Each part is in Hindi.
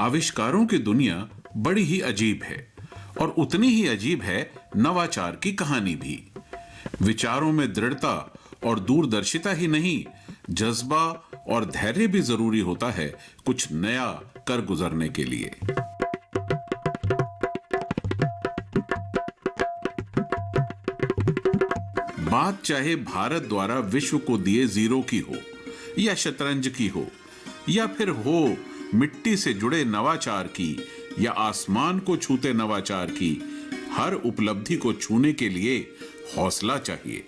आविष्कारों की दुनिया बड़ी ही अजीब है और उतनी ही अजीब है नवाचार की कहानी भी। विचारों में दृढ़ता और दूरदर्शिता ही नहीं, जज्बा और धैर्य भी जरूरी होता है कुछ नया कर गुजरने के लिए। बात चाहे भारत द्वारा विश्व को दिए जीरो की हो, या शतरंज की हो, या फिर हो मिट्टी से जुड़े नवाचार की, या आसमान को छूते नवाचार की, हर उपलब्धि को छूने के लिए हौसला चाहिए।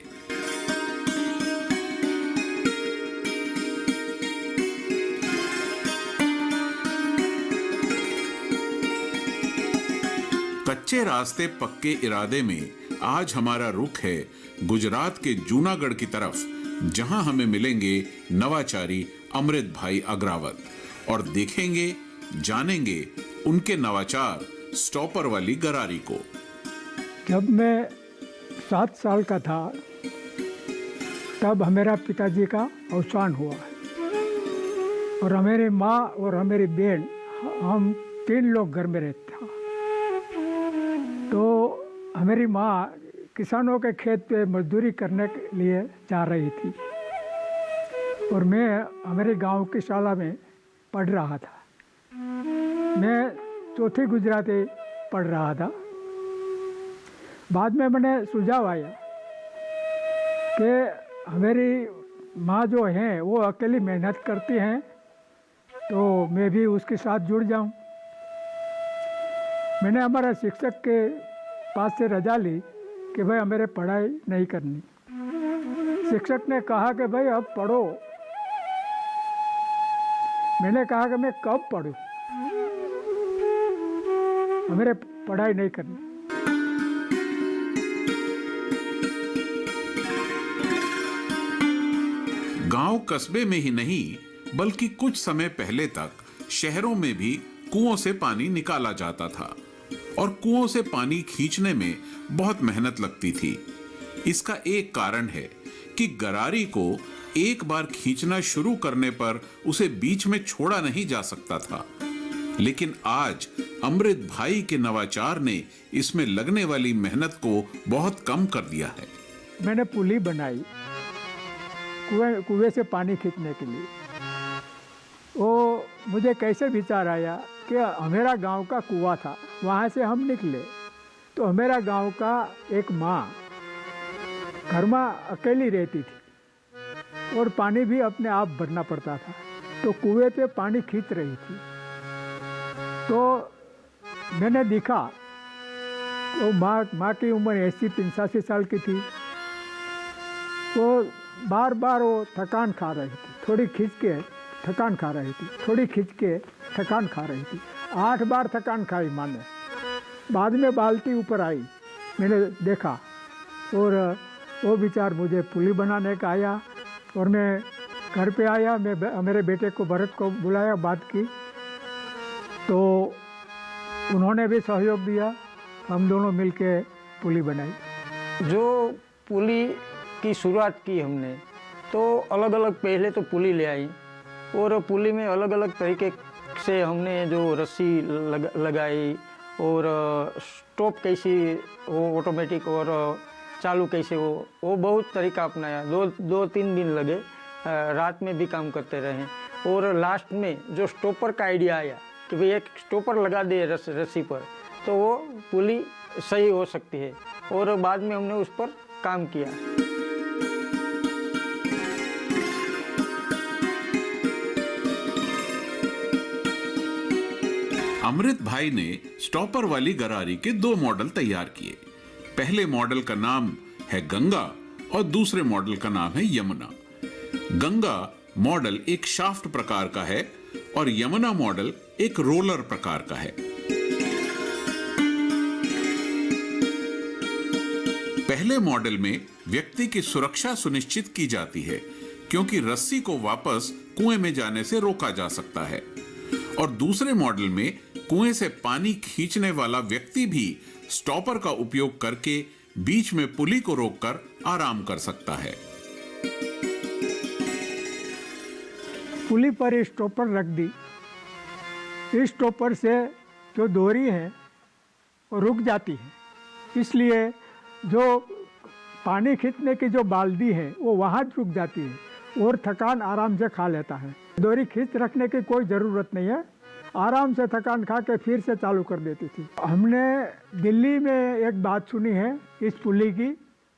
कच्चे रास्ते पक्के इरादे में आज हमारा रुख है गुजरात के जूनागढ़ की तरफ, जहां हमें मिलेंगे नवाचारी अमृत भाई अग्रावत और देखेंगे, जानेंगे उनके नवाचार स्टॉपर वाली गरारी को। जब मैं 7 साल का था तब मेरा पिताजी का अवसान हुआ और हमारी माँ और हमारी बहन, हम 3 लोग घर में रहते थे। तो हमारी माँ किसानों के खेत पे मजदूरी करने के लिए जा रही थी और मैं हमारे गांव की शाला में पढ़ रहा था। मैं 4थी गुजराती पढ़ रहा था। बाद में मैंने सुझाव आया कि हमारी माँ जो हैं वो अकेली मेहनत करती हैं, तो मैं भी उसके साथ जुड़ जाऊं। मैंने हमारा शिक्षक के पास से रजा ली कि भाई हमें पढ़ाई नहीं करनी। शिक्षक ने कहा कि भाई अब पढ़ो। मैंने कहा कि मैं कब पढ़ूं, हमें पढ़ाई नहीं करनी। गांव कस्बे में ही नहीं बल्कि कुछ समय पहले तक शहरों में भी कुओं से पानी निकाला जाता था और कुओं से पानी खींचने में बहुत मेहनत लगती थी। इसका एक कारण है कि गरारी को एक बार खींचना शुरू करने पर उसे बीच में छोड़ा नहीं जा सकता था। लेकिन आज अमृत भाई के नवाचार ने इसमें लगने वाली मेहनत को बहुत कम कर दिया है। मैंने पुली बनाई कुएं से पानी खींचने के लिए। वो मुझे कैसे विचार आया कि हमारा गांव का कुआं था, वहाँ से हम निकले तो हमारा गांव का एक माँ घर में अकेली रहती थी और पानी भी अपने आप भरना पड़ता था, तो कुएं पे पानी खींच रही थी। तो मैंने देखा वो माँ की उम्र 80-85 साल की थी। वो बार बार वो थकान खा रही थी, थोड़ी खींच के थकान खा रही थी, थोड़ी खींच के थकान खा रही थी। 8 बार थकान खाई माँ ने। बाद में बाल्टी ऊपर आई, मैंने देखा और वो विचार मुझे पुली बनाने का आया और मैं घर पे आया। मैं मेरे बेटे को भरत को बुलाया, बात की तो उन्होंने भी सहयोग दिया। हम दोनों मिलके पुली बनाई। जो पुली की शुरुआत की हमने, तो अलग अलग पहले तो पुली ले आई और पुली में अलग अलग तरीके से हमने जो रस्सी लगाई और स्टॉप कैसी वो ऑटोमेटिक और चालू कैसे वो बहुत तरीका अपनाया। 2-3 दिन लगे, रात में भी काम करते रहे और लास्ट में जो स्टॉपर का आइडिया आया कि भाई एक स्टॉपर लगा दे रस्सी पर तो वो पुली सही हो सकती है और बाद में हमने उस पर काम किया। अमृत भाई ने स्टॉपर वाली गरारी के 2 मॉडल तैयार किए। पहले मॉडल का नाम है गंगा और दूसरे मॉडल का नाम है यमुना। गंगा मॉडल एक शाफ्ट प्रकार का है और यमुना मॉडल एक रोलर प्रकार का है। पहले मॉडल में व्यक्ति की सुरक्षा सुनिश्चित की जाती है क्योंकि रस्सी को वापस कुएं में जाने से रोका जा सकता है, और दूसरे मॉडल में कुएं से पानी खींचने वाला व्यक्ति भी स्टॉपर का उपयोग करके बीच में पुली को रोककर आराम कर सकता है। पुली पर स्टॉपर रख दी इस स्टॉपर से जो डोरी है वो रुक जाती है, इसलिए जो पानी खींचने की जो बाल्टी है वो वहाँ रुक जाती है और थकान आराम से खा लेता है। डोरी खींच रखने की कोई ज़रूरत नहीं है, आराम से थकान खा के फिर से चालू कर देती थी। हमने दिल्ली में एक बात सुनी है इस पुली की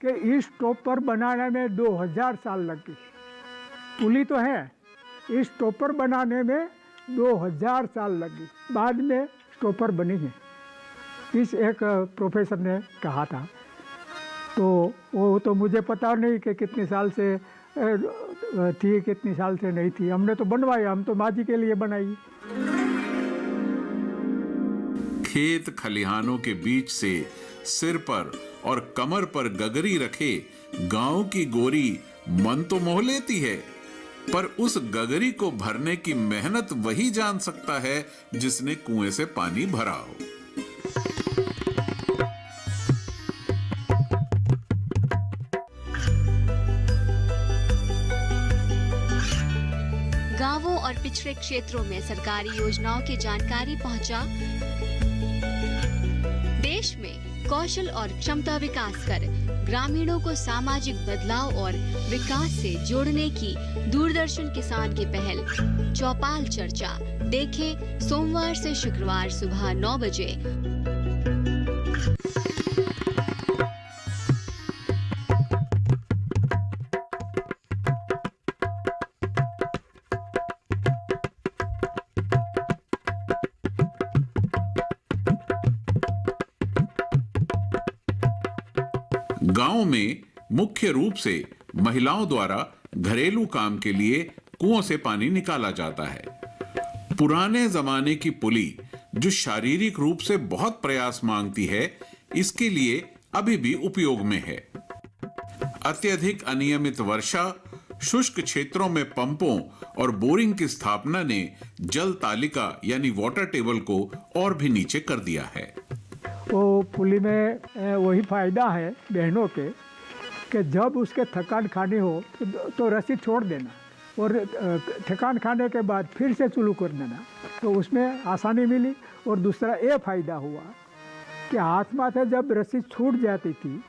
कि इस स्टॉपर बनाने में 2000 साल लग गई। पुली तो है, इस स्टॉपर बनाने में 2000 साल लगी, बाद में स्टॉपर बनी है, इस एक प्रोफेसर ने कहा था। तो वो तो मुझे पता नहीं कि कितने साल से थी कितनी साल से नहीं थी, हमने तो बनवाई, हम तो माँ जी के लिए बनाई। खेत खलिहानों के बीच से सिर पर और कमर पर गगरी रखे गांव की गोरी मन तो मोह लेती है, पर उस गगरी को भरने की मेहनत वही जान सकता है जिसने कुएं से पानी भरा हो। गांवों और पिछड़े क्षेत्रों में सरकारी योजनाओं की जानकारी पहुंचा। देश में कौशल और क्षमता विकास कर ग्रामीणों को सामाजिक बदलाव और विकास से जोड़ने की दूरदर्शन किसान की पहल चौपाल चर्चा देखें सोमवार से शुक्रवार सुबह 9 बजे। गांव में मुख्य रूप से महिलाओं द्वारा घरेलू काम के लिए कुओं से पानी निकाला जाता है। पुराने जमाने की पुली जो शारीरिक रूप से बहुत प्रयास मांगती है, इसके लिए अभी भी उपयोग में है। अत्यधिक अनियमित वर्षा, शुष्क क्षेत्रों में पंपों और बोरिंग की स्थापना ने जल तालिका यानी वाटर टेबल को और भी नीचे कर दिया है। वो पुली में वही फायदा है बहनों के कि जब उसके थकान खानी हो तो रस्सी छोड़ देना और थकान खाने के बाद फिर से चालू कर देना, तो उसमें आसानी मिली। और दूसरा ये फायदा हुआ कि हाथ माथे जब रस्सी छूट जाती थी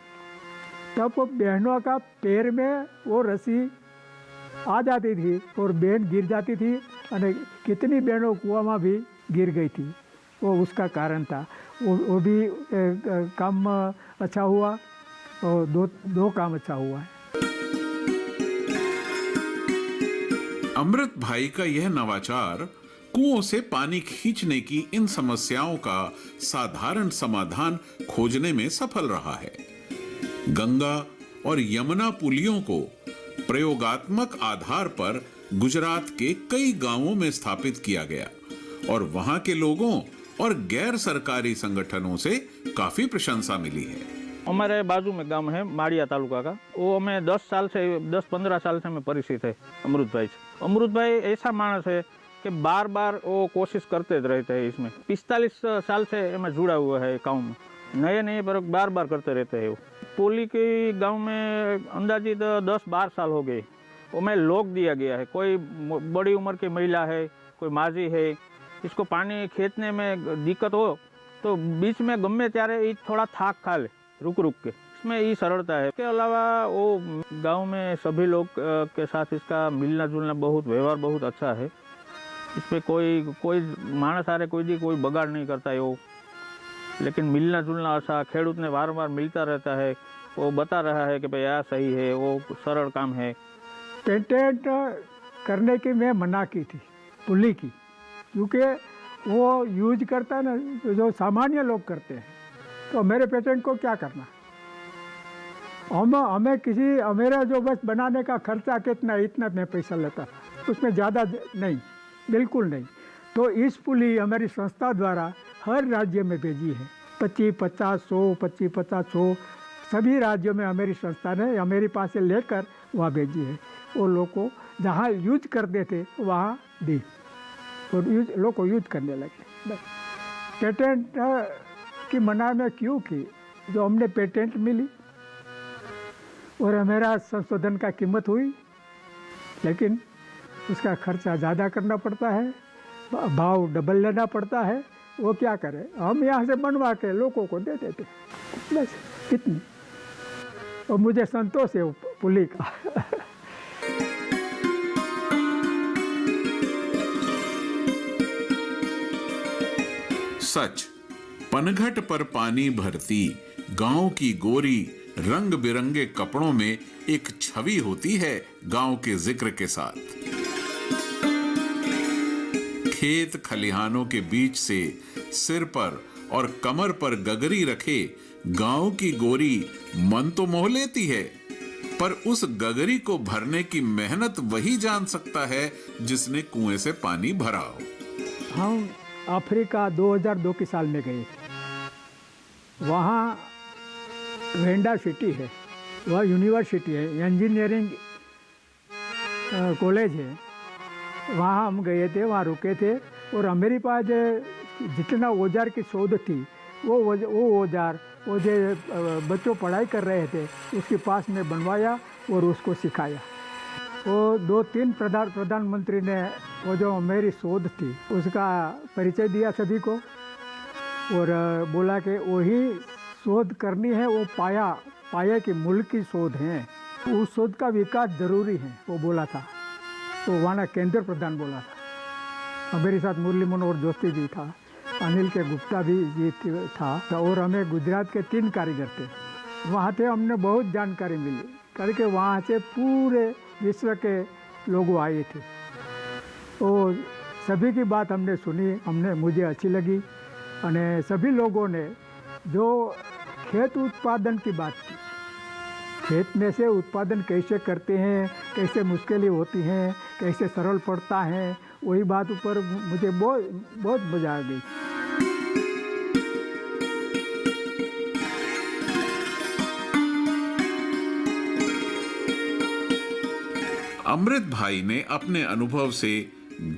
तब वो बहनों का पैर में वो रस्सी आ जाती थी और बहन गिर जाती थी, और कितनी बहनों कुआं में भी गिर गई थी। वो उसका कारण था। वो भी काम अच्छा हुआ और दो काम अच्छा हुआ है। अमृत भाई का यह नवाचार कुओं से पानी खींचने की इन समस्याओं का साधारण समाधान खोजने में सफल रहा है। गंगा और यमुना पुलियों को प्रयोगात्मक आधार पर गुजरात के कई गांवों में स्थापित किया गया और वहां के लोगों और गैर सरकारी संगठनों से काफी प्रशंसा मिली है। हमारे बाजू में गांव है माड़िया तालुका का, वो हमें 10-15 साल से हमें परिचित है अमृत भाई से। अमृत भाई ऐसा मानस है कि बार बार वो कोशिश करते रहते हैं। इसमें 45 साल से हमें जुड़ा हुआ है गाँव में, नए प्रयोग बार बार करते रहते हैं। वो पुली के गाँव में अंदाजित 10-12 साल हो गए। वो में लोक दिया गया है, कोई बड़ी उम्र की महिला है, कोई माजी है, इसको पानी खींचने में दिक्कत हो तो बीच में गमे त्यारे ये थोड़ा थाक खा ले रुक के, इसमें ये सरलता है। इसके अलावा वो गांव में सभी लोग के साथ इसका मिलना जुलना बहुत व्यवहार बहुत अच्छा है। इस पर कोई मानस आ रहे कोई बगाड़ नहीं करता है वो, लेकिन मिलना जुलना अच्छा, खेडूत ने बार मिलता रहता है। वो बता रहा है कि भाई यह सही है, वो सरल काम है। पेटेंट करने की मैं मना की थी पुली की, क्योंकि वो यूज करता है ना जो सामान्य लोग करते हैं, तो मेरे पेटेंट को क्या करना। हमें मेरा जो बस बनाने का खर्चा कितना इतना मैं पैसा लेता था, उसमें ज़्यादा नहीं, बिल्कुल नहीं। तो इस पुली हमारी संस्था द्वारा हर राज्य में भेजी है। 25-50-100 सभी राज्यों में हमारी संस्था ने मेरे पास से लेकर वहाँ भेजी है। वो लोग को जहाँ यूज करते थे वहाँ दी और लोग को यूज करने लगे। बस पेटेंट की मना में क्यों की, जो हमने पेटेंट मिली और हमारा संशोधन का कीमत हुई, लेकिन उसका खर्चा ज़्यादा करना पड़ता है। भाव डबल लेना पड़ता है, वो क्या करे, हम यहाँ से बनवा के लोगों को दे देते, बस इतनी। और मुझे संतोष है पुली का। सच, पनघट पर पानी भरती गांव की गोरी रंग बिरंगे कपड़ों में एक छवि होती है गांव के जिक्र के साथ। खेत खलिहानों के बीच से सिर पर और कमर पर गगरी रखे गांव की गोरी मन तो मोह लेती है, पर उस गगरी को भरने की मेहनत वही जान सकता है जिसने कुएं से पानी भरा हो। हम अफ्रीका 2002 के साल में गए थे। वहाँ वेंडा सिटी है, वह यूनिवर्सिटी है, इंजीनियरिंग कॉलेज है। वहाँ हम गए थे, वहाँ रुके थे, और मेरे पास जितना औजार की शोध थी वो औजार वो जो बच्चों पढ़ाई कर रहे थे उसके पास में बनवाया और उसको सिखाया। वो 2-3 प्रधानमंत्री ने वो जो मेरी शोध थी उसका परिचय दिया सभी को, और बोला कि वही शोध करनी है, वो पाया कि मुल्क की शोध है, उस शोध का विकास जरूरी है, वो बोला था। तो वहाँ केंद्र प्रधान बोला था। मेरे साथ मुरली मनोहर जोशी जी था, अनिल के गुप्ता भी जी था, और हमें गुजरात के 3 कारीगर थे। वहाँ थे, हमने बहुत जानकारी मिली करके, वहाँ से पूरे विश्व के लोग आए थे। तो सभी की बात हमने सुनी, मुझे अच्छी लगी। और सभी लोगों ने जो खेत उत्पादन की बात की, खेत में से उत्पादन कैसे करते हैं, कैसे मुश्किलें होती हैं, कैसे सरल पड़ता है, वही बात ऊपर मुझे बहुत मजा आ गई। अमृत भाई ने अपने अनुभव से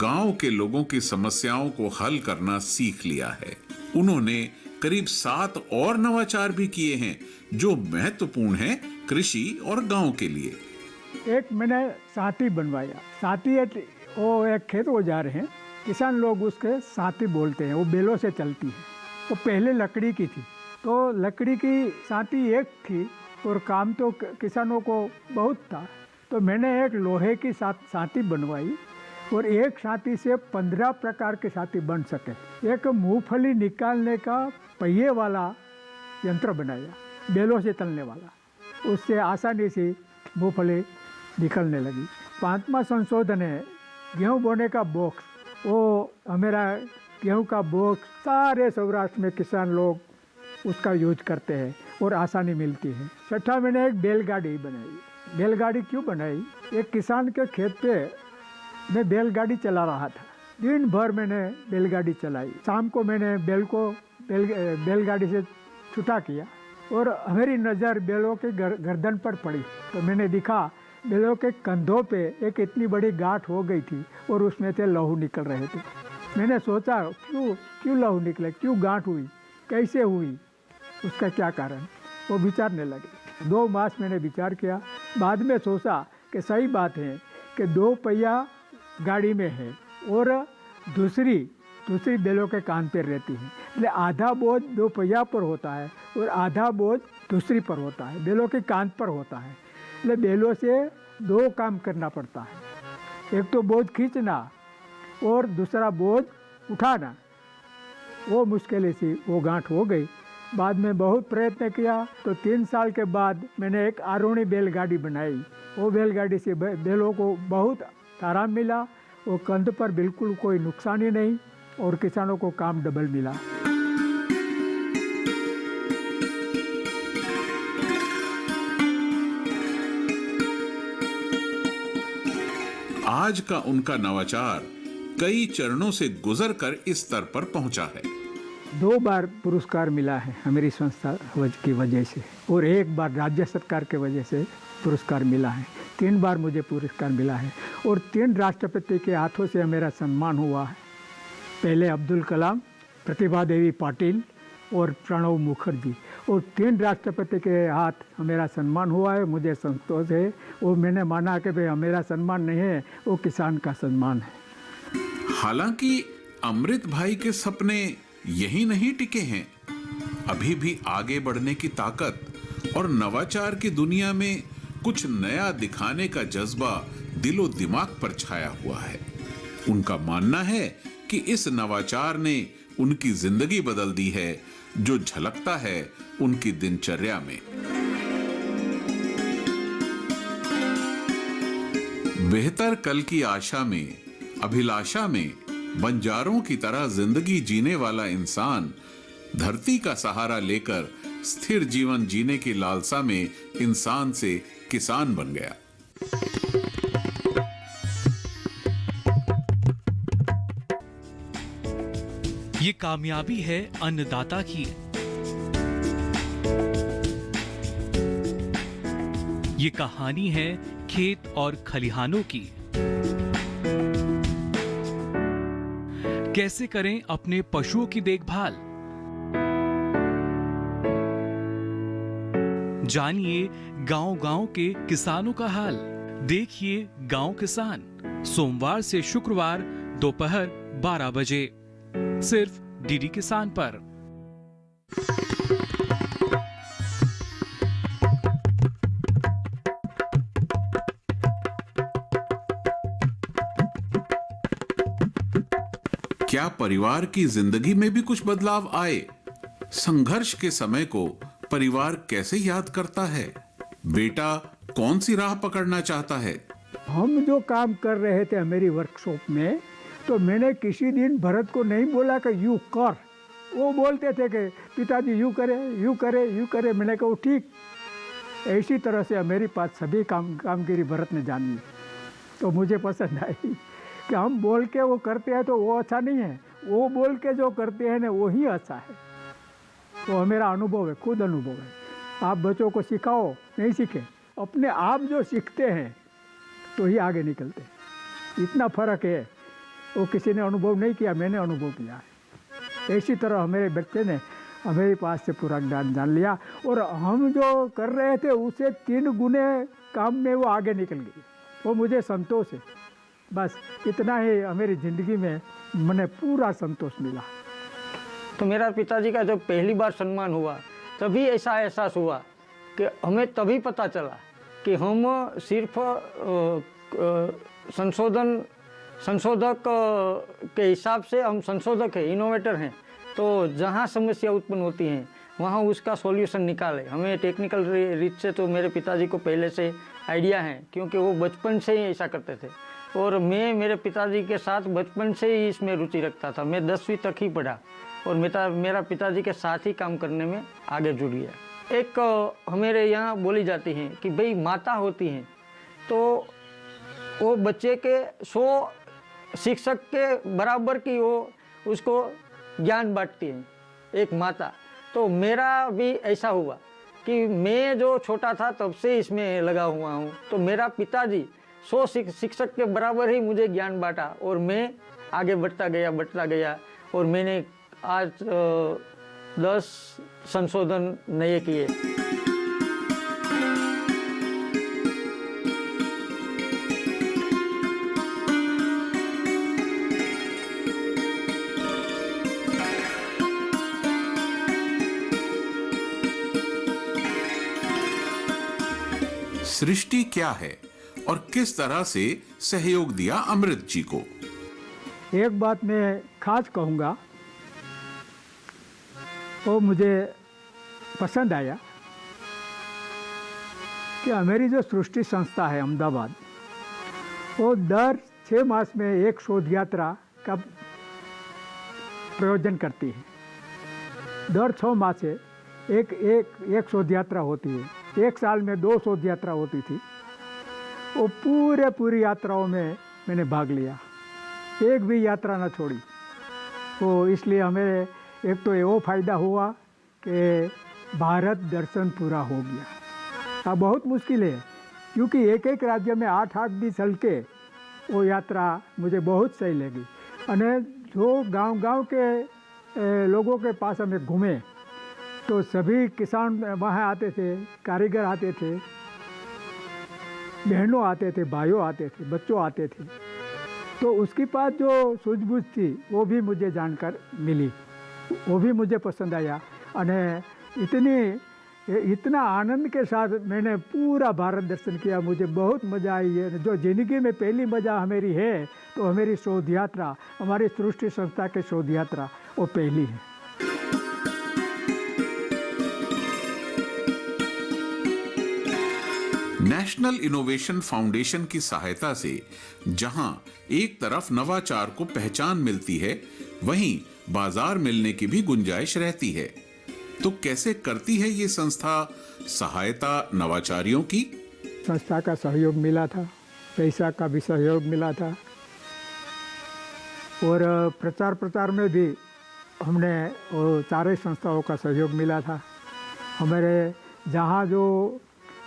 गांव के लोगों की समस्याओं को हल करना सीख लिया है। उन्होंने करीब 7 और नवाचार भी किए हैं जो महत्वपूर्ण हैं कृषि और गांव के लिए। एक मैंने साथी बनवाया। साथी वो एक खेत औजार है, किसान लोग उसके साथी बोलते हैं, वो बेलों से चलती है। वो पहले लकड़ी की थी, तो लकड़ी की साथी एक थी और काम तो किसानों को बहुत था। तो मैंने एक लोहे की साथी बनवाई, और एक साथी से 15 प्रकार के साथी बन सके। एक मूंगफली निकालने का पहिए वाला यंत्र बनाया, बेलों से तलने वाला, उससे आसानी से मूंगफली निकलने लगी। 5वां संशोधन है गेहूँ बोने का बॉक्स। वो हमारा गेहूँ का बॉक्स सारे सौराष्ट्र में किसान लोग उसका यूज करते हैं और आसानी मिलती है। 6ठा मैंने एक बैलगाड़ी बनाई। बैलगाड़ी क्यों बनाई? एक किसान के खेत पे मैं बैलगाड़ी चला रहा था, दिन भर मैंने बैलगाड़ी चलाई। शाम को मैंने बैलगाड़ी से छुटा किया, और मेरी नज़र बैलों के गर्दन पर पड़ी। तो मैंने देखा बैलों के कंधों पे एक इतनी बड़ी गांठ हो गई थी, और उसमें से लहू निकल रहे थे। मैंने सोचा क्यों लहू निकले, क्यों गांठ हुई, कैसे हुई, उसका क्या कारण, वो विचारने लगे। 2 मास मैंने विचार किया। बाद में सोचा कि सही बात है कि 2 पहिया गाड़ी में है और दूसरी बैलों के कान पर रहती है, इसलिए आधा बोझ 2 पहिया पर होता है और आधा बोझ दूसरी पर होता है, बैलों के कान पर होता है। इसलिए बैलों से 2 काम करना पड़ता है, एक तो बोझ खींचना और दूसरा बोझ उठाना। वो मुश्किल सी वो गांठ हो गई। बाद में बहुत प्रयत्न किया, तो 3 साल के बाद मैंने एक आरोही बैलगाड़ी बनाई। वो बैलगाड़ी से बैलों को बहुत आराम मिला, वो कंध पर बिल्कुल कोई नुकसान ही नहीं, और किसानों को काम डबल मिला। आज का उनका नवाचार कई चरणों से गुजरकर इस स्तर पर पहुंचा है। 2 बार पुरस्कार मिला है हमारी संस्था की वजह से, और 1 बार राज्य सरकार के वजह से पुरस्कार मिला है। 3 बार मुझे पुरस्कार मिला है, और 3 राष्ट्रपति के हाथों से मेरा सम्मान हुआ है। पहले अब्दुल कलाम, प्रतिभा देवी पाटिल और प्रणब मुखर्जी, और 3 राष्ट्रपति के हाथ मेरा सम्मान हुआ है। मुझे संतोष है, और मैंने माना कि भाई मेरा सम्मान नहीं है, वो किसान का सम्मान है। हालांकि अमृत भाई के सपने यही नहीं टिके हैं? अभी भी आगे बढ़ने की ताकत और नवाचार की दुनिया में कुछ नया दिखाने का जज्बा दिलो दिमाग पर छाया हुआ है। उनका मानना है कि इस नवाचार ने उनकी जिंदगी बदल दी है, जो झलकता है उनकी दिनचर्या में। बेहतर कल की आशा में, अभिलाषा में बंजारों की तरह जिंदगी जीने वाला इंसान धरती का सहारा लेकर स्थिर जीवन जीने की लालसा में इंसान से किसान बन गया। ये कामयाबी है अन्नदाता की। ये कहानी है खेत और खलिहानों की। कैसे करें अपने पशुओं की देखभाल, जानिए गांव-गांव के किसानों का हाल। देखिए गांव किसान, सोमवार से शुक्रवार दोपहर 12 बजे सिर्फ डीडी किसान पर। क्या परिवार की जिंदगी में भी कुछ बदलाव आए? संघर्ष के समय को परिवार कैसे याद करता है? बेटा कौन सी राह पकड़ना चाहता है? हम जो काम कर रहे थे मेरी वर्कशॉप में, तो मैंने किसी दिन भरत को नहीं बोला कि यू कर। वो बोलते थे कि पिताजी यू करे यू करे यू करे। मैंने कहा ठीक। ऐसी तरह से मेरे पास सभी कामगिरी भरत ने जानी, तो मुझे पसंद आई कि हम बोल के वो करते हैं तो वो अच्छा नहीं है, वो बोल के जो करते हैं ना वही अच्छा है। तो मेरा अनुभव है, खुद अनुभव है। आप बच्चों को सिखाओ, नहीं सीखे, अपने आप जो सीखते हैं तो ही आगे निकलते हैं। इतना फर्क है। वो किसी ने अनुभव नहीं किया, मैंने अनुभव किया है। इसी तरह हमारे बच्चे ने हमारे पास से पूरा ज्ञान जान लिया, और हम जो कर रहे थे उससे 3 गुने काम में वो आगे निकल गई। वो मुझे संतोष है। बस इतना ही हमारी ज़िंदगी में मैंने पूरा संतोष मिला। तो मेरा पिताजी का जब पहली बार सम्मान हुआ, तभी ऐसा एहसास हुआ कि हमें तभी पता चला कि हम सिर्फ संशोधक के हिसाब से हम संशोधक हैं, इनोवेटर हैं। तो जहाँ समस्या उत्पन्न होती हैं वहाँ उसका सॉल्यूशन निकाले। हमें टेक्निकल रीच से तो मेरे पिताजी को पहले से आइडिया है, क्योंकि वो बचपन से ही ऐसा करते थे। और मैं मेरे पिताजी के साथ बचपन से ही इसमें रुचि रखता था। मैं 10वीं तक ही पढ़ा और मेरा पिताजी के साथ ही काम करने में आगे जुड़ गया। एक हमारे यहाँ बोली जाती है कि भाई माता होती हैं तो वो बच्चे के 100 शिक्षक के बराबर की वो उसको ज्ञान बांटती है, एक माता। तो मेरा भी ऐसा हुआ कि मैं जो छोटा था तब से इसमें लगा हुआ हूँ। तो मेरा पिताजी 100 शिक्षक के बराबर ही मुझे ज्ञान बांटा और मैं आगे बढ़ता गया और मैंने आज 10 संशोधन नए किए। सृष्टि क्या है और किस तरह से सहयोग दिया अमृत जी को? एक बात मैं खास कहूँगा, वो मुझे पसंद आया कि हमारी जो सृष्टि संस्था है अहमदाबाद, वो दर 6 मास में एक शोध यात्रा का प्रयोजन करती है। दर 6 मास से एक शोध यात्रा होती है। एक साल में 2 शोध यात्रा होती थी। वो पूरी यात्राओं में मैंने भाग लिया, एक भी यात्रा ना छोड़ी। तो इसलिए हमें एक तो वो फ़ायदा हुआ कि भारत दर्शन पूरा हो गया। अब बहुत मुश्किल है, क्योंकि एक राज्य में 8 दिन चल के वो यात्रा मुझे बहुत सही लगी। और जो गांव के लोगों के पास हमें घूमे तो सभी किसान वहाँ आते थे, कारीगर आते थे, बहनों आते थे, भाइयों आते थे, बच्चों आते थे। तो उसके पास जो सूझबूझ थी वो भी मुझे जानकर मिली, वो भी मुझे पसंद आया। और इतना आनंद के साथ मैंने पूरा भारत दर्शन किया, मुझे बहुत मज़ा आई है। जो ज़िंदगी में पहली मज़ा हमारी है तो हमारी शोध यात्रा, हमारी सृष्टि संस्था की शोध यात्रा वो पहली है। नेशनल इनोवेशन फाउंडेशन की सहायता से जहां एक तरफ नवाचार को पहचान मिलती है, वहीं बाजार मिलने की भी गुंजाइश रहती है। तो कैसे करती है ये संस्था सहायता नवाचारियों की? संस्था का सहयोग मिला था, पैसा का भी सहयोग मिला था, और प्रचार में भी हमने वो सारे संस्थाओं का सहयोग मिला था। हमारे जहाँ जो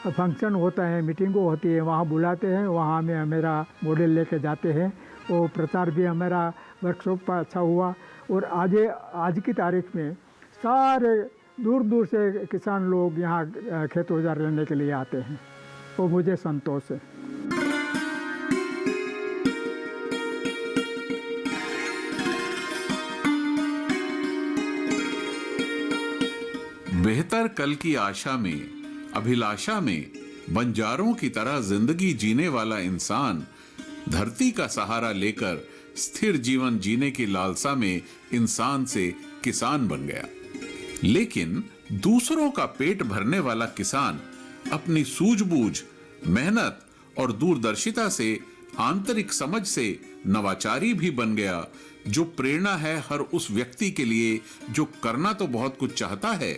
फंक्शन होता है, मीटिंगों होती है, वहाँ बुलाते हैं, वहाँ में हमारा मॉडल लेके जाते हैं। वो प्रचार भी हमारा वर्कशॉप पर अच्छा हुआ। और आज की तारीख में सारे दूर दूर से किसान लोग यहाँ खेत औजार लेने के लिए आते हैं, वो मुझे संतोष है। बेहतर कल की आशा में, अभिलाषा में बंजारों की तरह जिंदगी जीने वाला इंसान धरती का सहारा लेकर स्थिर जीवन जीने की लालसा में इंसान से किसान बन गया। लेकिन दूसरों का पेट भरने वाला किसान अपनी सूझबूझ, मेहनत और दूरदर्शिता से, आंतरिक समझ से नवाचारी भी बन गया, जो प्रेरणा है हर उस व्यक्ति के लिए जो करना तो बहुत कुछ चाहता है,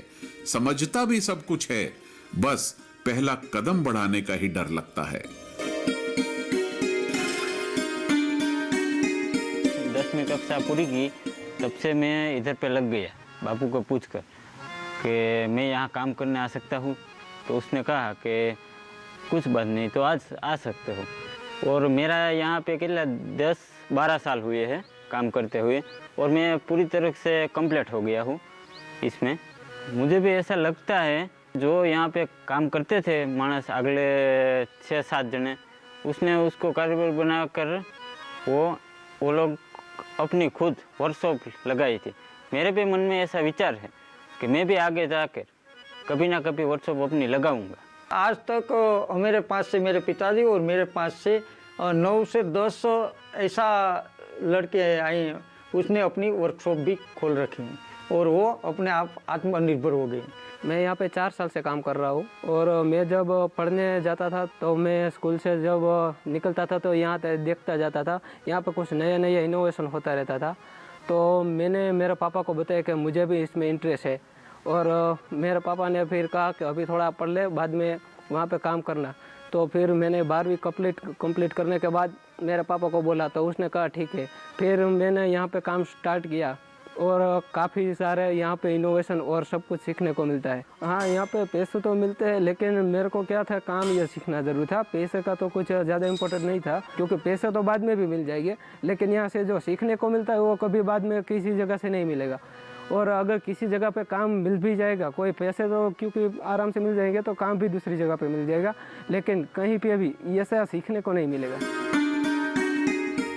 समझता भी सब कुछ है, बस पहला कदम बढ़ाने का ही डर लगता है। 10वीं कक्षा पूरी की, तब से मैं इधर पे लग गया बापू को पूछकर कि मैं यहाँ काम करने आ सकता हूँ। तो उसने कहा कि कुछ बात नहीं, तो आज आ सकते हो। और मेरा यहाँ पे कितना 10-12 साल हुए हैं काम करते हुए, और मैं पूरी तरह से कंप्लीट हो गया हूँ इसमें। मुझे भी ऐसा लगता है जो यहाँ पे काम करते थे मानस अगले 6-7 जने, उसने उसको कारीगर बनाकर वो लोग अपनी खुद वर्कशॉप लगाई थी। मेरे भी मन में ऐसा विचार है कि मैं भी आगे जाकर कभी ना कभी वर्कशॉप अपनी लगाऊंगा। आज तक मेरे पास से, मेरे पिताजी और मेरे पास से 9 से 10 ऐसा लड़के आए हैं, उसने अपनी वर्कशॉप भी खोल रखी है और वो अपने आप आत्मनिर्भर हो गई। मैं यहाँ पे 4 साल से काम कर रहा हूँ। और मैं जब पढ़ने जाता था तो मैं स्कूल से जब निकलता था तो यहाँ देखता जाता था, यहाँ पे कुछ नया नया इनोवेशन होता रहता था। तो मैंने मेरे पापा को बताया कि मुझे भी इसमें इंटरेस्ट है, और मेरे पापा ने फिर कहा कि अभी थोड़ा पढ़ ले, बाद में वहाँ पे काम करना। तो फिर मैंने 12वीं कंप्लीट करने के बाद मेरे पापा को बोला, तो उसने कहा ठीक है। फिर मैंने यहाँ पे काम स्टार्ट किया और काफ़ी सारे यहाँ पे इनोवेशन और सब कुछ सीखने को मिलता है। हाँ, यहाँ पे पैसे तो मिलते हैं, लेकिन मेरे को क्या था, काम ये सीखना ज़रूरी था। पैसे का तो कुछ ज़्यादा इम्पोर्टेंट नहीं था, क्योंकि पैसे तो बाद में भी मिल जाएंगे, लेकिन यहाँ से जो सीखने को मिलता है वो कभी बाद में किसी जगह से नहीं मिलेगा। और अगर किसी जगह पे काम मिल भी जाएगा, कोई पैसे तो क्योंकि आराम से मिल जाएंगे, तो काम भी दूसरी जगह पे मिल जाएगा, लेकिन कहीं पे भी ऐसा सीखने को नहीं मिलेगा।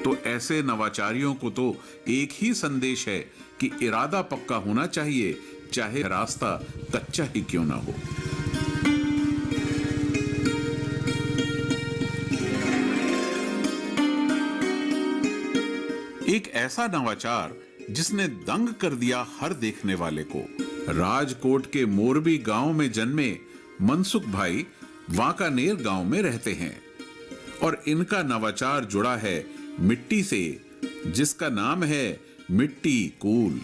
तो ऐसे नवाचारियों को तो एक ही संदेश है कि इरादा पक्का होना चाहिए, चाहे रास्ता कच्चा ही क्यों ना हो। एक ऐसा नवाचार जिसने दंग कर दिया हर देखने वाले को। राजकोट के मोरबी गांव में जन्मे मनसुख भाई वांकानेर गांव में रहते हैं, और इनका नवाचार जुड़ा है मिट्टी से, जिसका नाम है मिट्टी कूल।